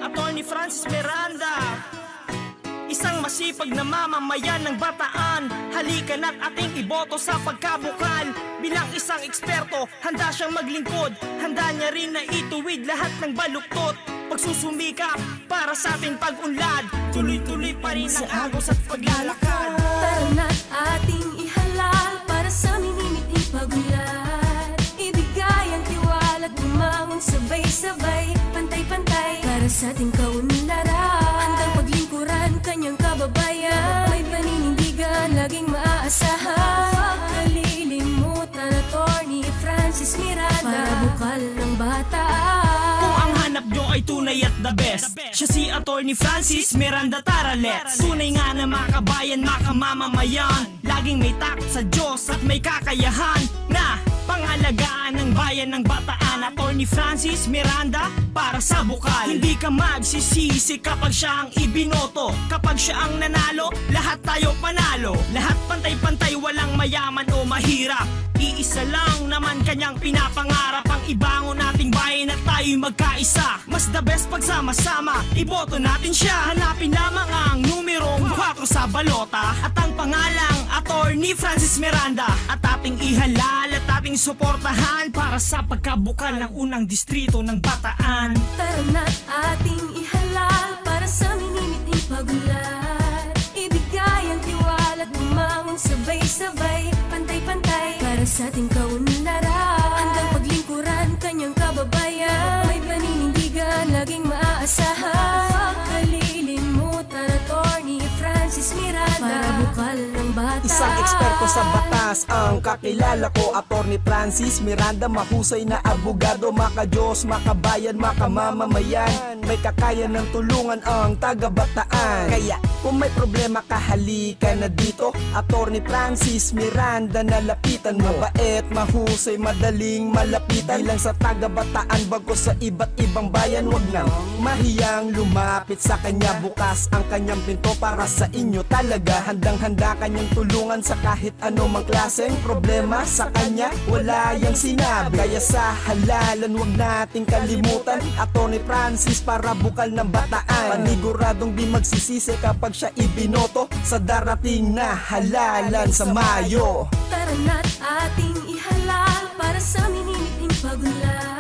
Attorney Francis Miranda, isang masipag na mamamayan ng Bataan. Halika na't ating iboto sa pagkabukal. Bilang isang eksperto, handa siyang maglingkod. Handa niya rin na ituwid lahat ng baluktot. Pagsusumikap para sa ating pag-unlad. Tuloy-tuloy pa rin ang agos at paglalakad. Tara na't ating ihalal para sa minimiting pag-unlad. Ibigay ang tiwala't bumangon sabay-sabay, pantay-pantay para sa ating kaunlaran. Handang paglingkuran kanyang kababayan, may paninindigan laging maaasahan. Huwag kalilimutan Attorney Francis Miranda, para bukal ng Bataan. Kung ang hanap nyo ay tunay at the best, siya si Attorney Francis Miranda, tara let's. Tunay nga na makabayan, makamamamayan, laging may takot sa Diyos at may kakayahan na pangalagaan ng bayan ng Bataan. Attorney Francis Miranda, para sa bukal. Hindi ka magsisisi kapag siya ang ibinoto. Kapag siya ang nanalo, lahat tayo panalo. Lahat pantay-pantay, walang mayaman o mahirap. Iisa lang naman kanyang pinapangarap, ang ibangon nating bayan at tayo'y magkaisa. Mas the best pagsama-sama, iboto natin siya. Hanapin lamang ang numerong 4 sa balota at ang pangalang Attorney Francis Miranda. At ating ihalal at ating suportahan para sa pagkabukal ng unang distrito ng Bataan. Tara na't ating ihalal para sa minimiting pag-unlad. Ibigay ang tiwala't bumangon sabay-sabay, pantay-pantay para sa ating kaunlaran. Handang paglingkuran kanyang kababayan, may paninindigan laging maaasahan. Huwag kalilimutan Attorney Francis Miranda, para bukal ng Bataan. Isang eksperto sa batas ang kakilala ko, Attorney Francis Miranda. Mahusay na abogado, maka-Diyos, makabayan, makamamamayan. May kakaya ng tulungan ang taga-Bataan. Kaya kung may problema ka, halika na dito. Attorney Francis Miranda, nalapitan mo. Mabait, mahusay, madaling malapitan. Bilang sa taga-Bataan, bago sa iba't ibang bayan, wag nang mahiyang lumapit sa kanya. Bukas ang kanyang pinto para sa inyo. Talaga handang-handa kanyang tulungan sa kahit anumang klaseng problema. Sa kanya wala yang sinabi, kaya sa halalan wag nating kalimutan Attorney Francis para bukal ng Bataan. Paniguradong di magsisisi kapag siya ibinoto sa darating na halalan sa Mayo. Tara na't ating ihalal para sa minimiting pag-unlad.